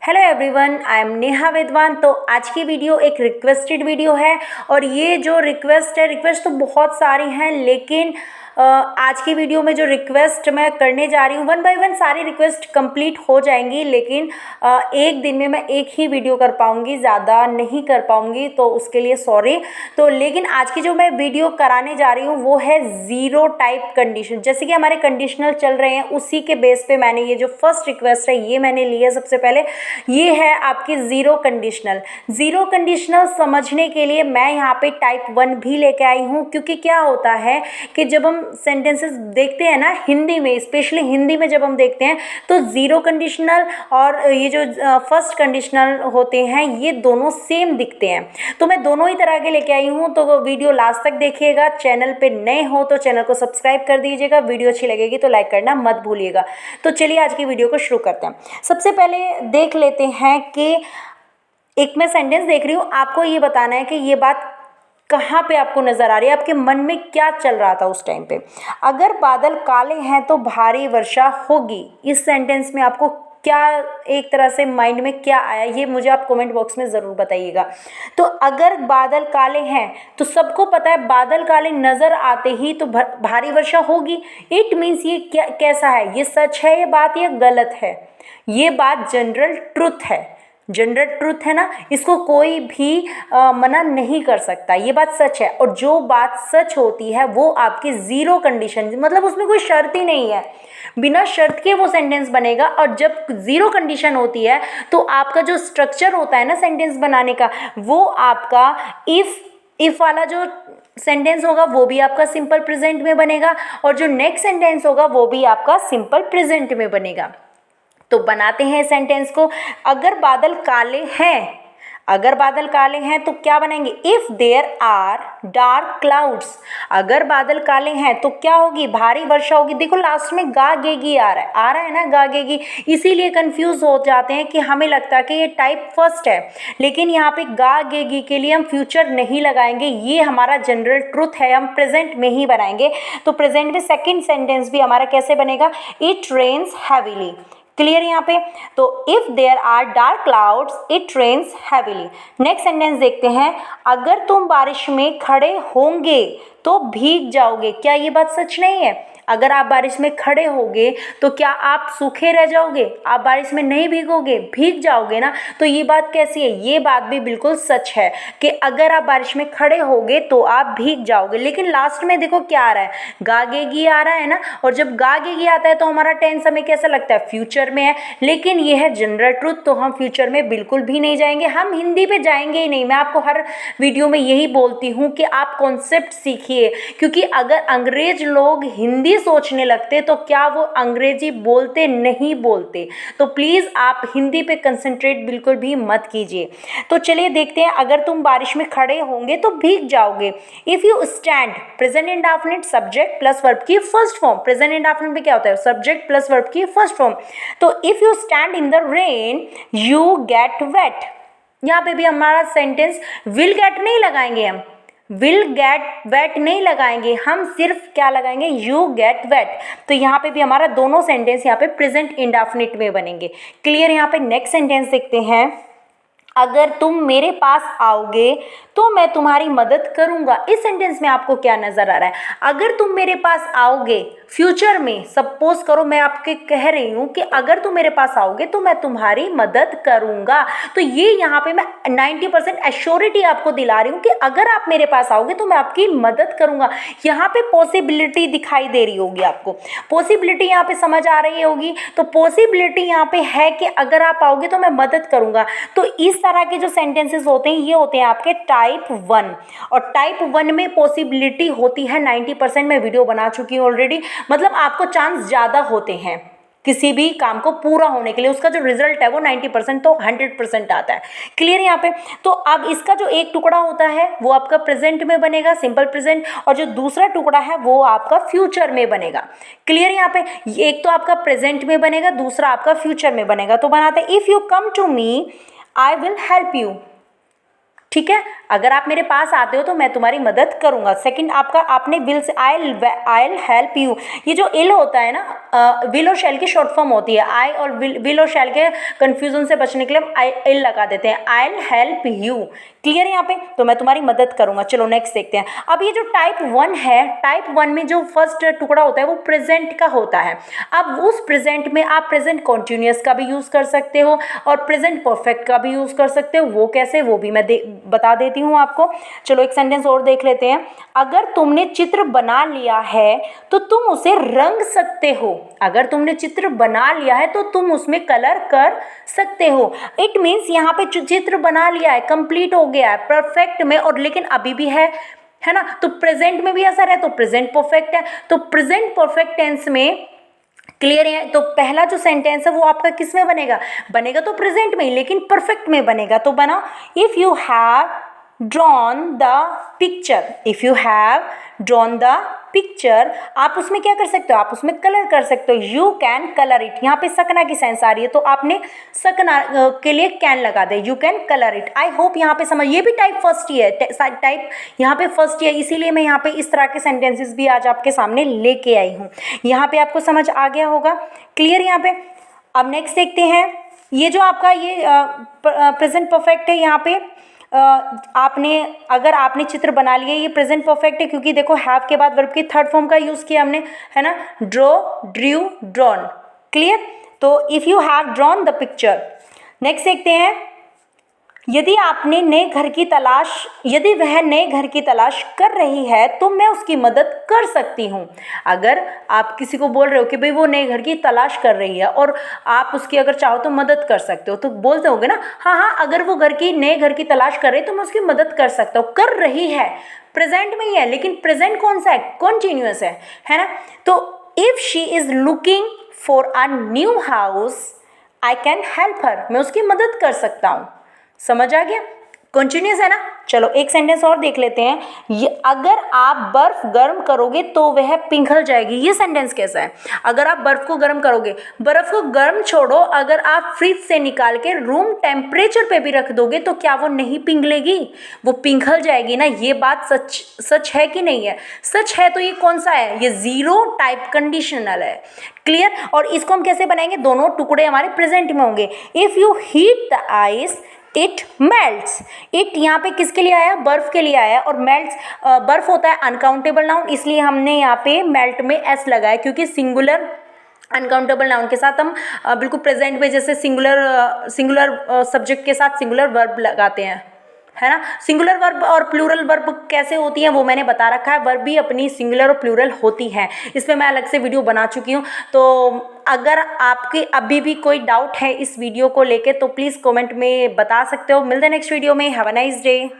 Hello everyone, I am Neha विद्वान। तो आज की वीडियो एक रिक्वेस्टेड वीडियो है और ये जो रिक्वेस्ट तो बहुत सारी हैं, लेकिन आज की वीडियो में जो रिक्वेस्ट मैं करने जा रही हूँ, वन बाय वन सारी रिक्वेस्ट कंप्लीट हो जाएंगी, लेकिन एक दिन में मैं एक ही वीडियो कर पाऊँगी, ज़्यादा नहीं कर पाऊँगी, तो उसके लिए सॉरी। तो लेकिन आज की जो मैं वीडियो कराने जा रही हूँ वो है ज़ीरो टाइप कंडीशन। जैसे कि हमारे कंडीशनल चल रहे हैं, उसी के बेस पे मैंने ये जो फर्स्ट रिक्वेस्ट है ये मैंने ली है सबसे पहले। ये है आपकी ज़ीरो कंडीशनल। ज़ीरो कंडीशनल समझने के लिए मैं यहाँ पे टाइप 1 भी लेके आई हूँ, क्योंकि क्या होता है कि जब हम सेंटेंसेस देखते हैं ना हिंदी में, स्पेशली हिंदी में जब हम देखते हैं, तो ज़ीरो कंडीशनल और ये जो फर्स्ट कंडीशनल होते हैं ये दोनों सेम दिखते हैं। तो मैं दोनों ही तरह के लेके आई हूँ, तो वीडियो लास्ट तक देखिएगा। चैनल पे नए हो तो चैनल को सब्सक्राइब कर दीजिएगा, वीडियो अच्छी लगेगी तो लाइक करना मत भूलिएगा। तो चलिए आज की वीडियो को शुरू करते हैं। सबसे पहले देख लेते हैं कि एक मैं सेंटेंस देख रही हूँ, आपको ये बताना है कि ये बात कहाँ पे आपको नज़र आ रही है, आपके मन में क्या चल रहा था उस टाइम पे। अगर बादल काले हैं तो भारी वर्षा होगी, इस सेंटेंस में आपको क्या एक तरह से माइंड में क्या आया, ये मुझे आप कमेंट बॉक्स में ज़रूर बताइएगा। तो अगर बादल काले हैं तो सबको पता है बादल काले नज़र आते ही तो भारी वर्षा होगी। इट मीन्स ये क्या कैसा है, ये सच है ये बात या गलत है? ये बात जनरल ट्रुथ है, जनरल ट्रुथ है ना, इसको कोई भी मना नहीं कर सकता। ये बात सच है, और जो बात सच होती है वो आपकी ज़ीरो कंडीशन, मतलब उसमें कोई शर्त ही नहीं है, बिना शर्त के वो सेंटेंस बनेगा। और जब ज़ीरो कंडीशन होती है तो आपका जो स्ट्रक्चर होता है ना सेंटेंस बनाने का, वो आपका इफ़ वाला जो सेंटेंस होगा वो भी आपका सिंपल प्रेजेंट में बनेगा, और जो नेक्स्ट सेंटेंस होगा वो भी आपका सिंपल प्रेजेंट में बनेगा। तो बनाते हैं सेंटेंस को। अगर बादल काले हैं, अगर बादल काले हैं तो क्या बनाएंगे? If there are dark clouds, अगर बादल काले हैं तो क्या होगी? भारी वर्षा होगी। देखो लास्ट में गा गेगी आ रहा है ना, गा गेगी, इसीलिए कंफ्यूज हो जाते हैं कि हमें लगता है कि ये टाइप फर्स्ट है, लेकिन यहाँ पे गा गेगी के लिए हम फ्यूचर नहीं लगाएंगे, ये हमारा जनरल ट्रुथ है, हम प्रेजेंट में ही बनाएंगे। तो प्रेजेंट में सेकेंड सेंटेंस भी हमारा कैसे बनेगा? It rains heavily. क्लियर यहाँ पे? तो if there are dark clouds it rains heavily. Next sentence देखते हैं। अगर तुम बारिश में खड़े होंगे तो भीग जाओगे, क्या ये बात सच नहीं है? अगर आप बारिश में खड़े होगे तो क्या आप सूखे रह जाओगे? आप बारिश में नहीं भीगोगे, भीग जाओगे ना। तो ये बात कैसी है? ये बात भी बिल्कुल सच है कि अगर आप बारिश में खड़े होगे तो आप भीग जाओगे। लेकिन लास्ट में देखो क्या आ रहा है, गागेगी आ रहा है ना, और जब गागेगी आता है तो हमारा टेंस हमें कैसा लगता है? फ्यूचर में है, लेकिन ये है जनरल ट्रुथ, तो हम फ्यूचर में बिल्कुल भी नहीं जाएंगे, हम हिंदी पे जाएंगे ही नहीं। मैं आपको हर वीडियो में यही बोलती हूँ कि आप कॉन्सेप्ट सीखिए, क्योंकि अगर अंग्रेज लोग हिंदी सोचने लगते तो क्या वो अंग्रेजी बोलते? नहीं बोलते। तो प्लीज़ आप हिंदी पे कंसंट्रेट बिल्कुल भी मत कीजिए। तो चलिए देखते हैं। अगर तुम बारिश में खड़े होंगे तो भीग जाओगे। If you stand, present indefinite subject plus verb की फर्स्ट फॉर्म। प्रेजेंट इंडेफिनिट में क्या होता है? सब्जेक्ट प्लस वर्ब की फर्स्ट फॉर्म। तो if you stand in the rain you get wet, यहाँ पे भी हमारा सेंटेंस विल गेट नहीं लगाएंगे, हम विल गेट वेट नहीं लगाएंगे, हम सिर्फ क्या लगाएंगे? You get wet. तो यहाँ पे भी हमारा दोनों सेंटेंस यहाँ पे प्रेजेंट इंडेफिनिट में बनेंगे। क्लियर? यहाँ पे नेक्स्ट सेंटेंस देखते हैं। अगर तुम मेरे पास आओगे तो मैं तुम्हारी मदद करूंगा। इस सेंटेंस में आपको क्या नजर आ रहा है? अगर तुम मेरे पास आओगे, फ्यूचर में सपोज करो मैं आपके कह रही हूँ कि अगर तुम मेरे पास आओगे तो मैं तुम्हारी मदद करूंगा। तो ये यहाँ पे मैं 90% एश्योरिटी आपको दिला रही हूँ कि अगर आप मेरे पास आओगे तो मैं आपकी मदद करूंगा। यहाँ पे पॉसिबिलिटी दिखाई दे रही होगी आपको, पॉसिबिलिटी यहाँ पे समझ आ रही होगी। तो पॉसिबिलिटी यहाँ पे है कि अगर आप आओगे तो मैं मदद करूंगा। तो इस तरह के जो सेंटेंसेस होते हैं ये होते हैं आपके टाइप 1, और टाइप 1 में पॉसिबिलिटी होती है 90%। मैं वीडियो बना चुकी हूँ ऑलरेडी, मतलब आपको चांस ज़्यादा होते हैं किसी भी काम को पूरा होने के लिए, उसका जो रिजल्ट है वो 90% तो 100% आता है। क्लियर यहाँ पे? तो अब इसका जो एक टुकड़ा होता है वो आपका प्रेजेंट में बनेगा, सिंपल प्रेजेंट, और जो दूसरा टुकड़ा है वो आपका फ्यूचर में बनेगा। क्लियर यहाँ पे? एक तो आपका प्रेजेंट में बनेगा, दूसरा आपका फ्यूचर में बनेगा। तो बनाते हैं if you come to me I will help you. ठीक है, अगर आप मेरे पास आते हो तो मैं तुम्हारी मदद करूँगा। सेकंड आपका, आपने will say I help you, ये जो इल होता है ना, विल और शैल की शॉर्ट फॉर्म होती है। आई और विल और शैल के कन्फ्यूजन से बचने के लिए हम इल लगा देते हैं, आई हेल्प यू। क्लियर है यहाँ पे, तो मैं तुम्हारी मदद करूँगा। चलो नेक्स्ट देखते हैं। अब ये जो टाइप 1 है, टाइप 1 में जो फर्स्ट टुकड़ा होता है वो प्रेजेंट का होता है। अब उस प्रेजेंट में आप प्रेजेंट कॉन्टिन्यूअस का भी यूज़ कर सकते हो और प्रेजेंट परफेक्ट का भी यूज़ कर सकते हो। वो कैसे, वो भी मैं बता देती हूँ आपको। चलो एक सेंटेंस और देख लेते हैं। अगर तुमने चित्र बना लिया है तो तुम उसे रंग सकते हो। अगर तुमने चित्र बना लिया है तो तुम उसमें कलर कर सकते हो। इट मीन्स यहाँ पे चित्र बना लिया है, कंप्लीट हो गया है परफेक्ट में, और लेकिन अभी भी है ना, तो प्रेजेंट में भी असर है तो प्रेजेंट परफेक्ट है। तो प्रेजेंट परफेक्ट टेंस में क्लियर है, तो पहला जो सेंटेंस है वो आपका किस में बनेगा, बनेगा तो प्रेजेंट में, लेकिन परफेक्ट में बनेगा। तो बना if you have drawn the picture, if you have drawn the picture, आप उसमें क्या कर सकते हो, आप उसमें कलर कर सकते हो। यू कैन कलर इट, यहाँ पे सकना की सेंस आ रही है तो आपने सकना के लिए कैन लगा दे, you can colour it. I hope यहाँ पे समझ, ये भी टाइप फर्स्ट ही है, टाइप यहाँ पे फर्स्ट ही है, इसीलिए मैं यहाँ पे इस तरह के सेंटेंसेस भी आज आपके सामने लेके आई हूँ। यहाँ पे आपको समझ आ गया होगा, क्लियर यहाँ पे। अब नेक्स्ट देखते हैं, ये जो आपका ये प्रेजेंट परफेक्ट है, यहाँ पे अगर आपने चित्र बना लिया, ये प्रेजेंट परफेक्ट है क्योंकि देखो हैव के बाद वर्ब की थर्ड फॉर्म का यूज़ किया हमने, है ना, ड्रॉ, ड्रू, ड्रॉन। क्लियर, तो if you have drawn the picture. Next देखते हैं, यदि वह नए घर की तलाश कर रही है तो मैं उसकी मदद कर सकती हूँ। अगर आप किसी को बोल रहे हो कि भाई वो नए घर की तलाश कर रही है और आप उसकी अगर चाहो तो मदद कर सकते हो, तो बोलते होगे ना, हाँ अगर वो नए घर की तलाश कर रही है तो मैं उसकी मदद कर सकता हूँ। कर रही है प्रेजेंट में ही है, लेकिन प्रेजेंट कौन सा है, कॉन्टिन्यूअस है ना। तो if she is looking for a new house I can help her, मैं उसकी मदद कर सकता हूँ। समझ आ गया, कॉन्टिन्यूअस है ना। चलो एक सेंटेंस और देख लेते हैं, ये अगर आप बर्फ गर्म करोगे तो वह पिघल जाएगी। ये सेंटेंस कैसा है, अगर आप बर्फ को गर्म करोगे, बर्फ को गर्म छोड़ो, अगर आप फ्रिज से निकाल के रूम टेम्परेचर पे भी रख दोगे तो क्या वो नहीं पिघलेगी, वो पिघल जाएगी ना। ये बात सच है कि नहीं है, सच है। तो ये कौन सा है, ये जीरो टाइप कंडीशनल है। क्लियर, और इसको हम कैसे बनाएंगे, दोनों टुकड़े हमारे प्रेजेंट में होंगे। If you heat the ice it melts, it यहाँ पे किसके लिए आया, बर्फ के लिए आया, और मेल्ट्स बर्फ होता है अनकाउंटेबल नाउन, इसलिए हमने यहाँ पे मेल्ट में एस लगाया, क्योंकि सिंगुलर अनकाउंटेबल नाउन के साथ हम बिल्कुल प्रेजेंट में जैसे सिंगुलर सब्जेक्ट के साथ सिंगुलर वर्ब लगाते हैं, है ना। सिंगुलर वर्ब और प्लूरल वर्ब कैसे होती हैं वो मैंने बता रखा है, वर्ब भी अपनी सिंगुलर और प्लूरल होती हैं, इस पर मैं अलग से वीडियो बना चुकी हूँ। तो अगर आपके अभी भी कोई डाउट है इस वीडियो को लेके तो प्लीज़ कमेंट में बता सकते हो। मिलते हैं नेक्स्ट वीडियो में, हैव अ नाइस डे।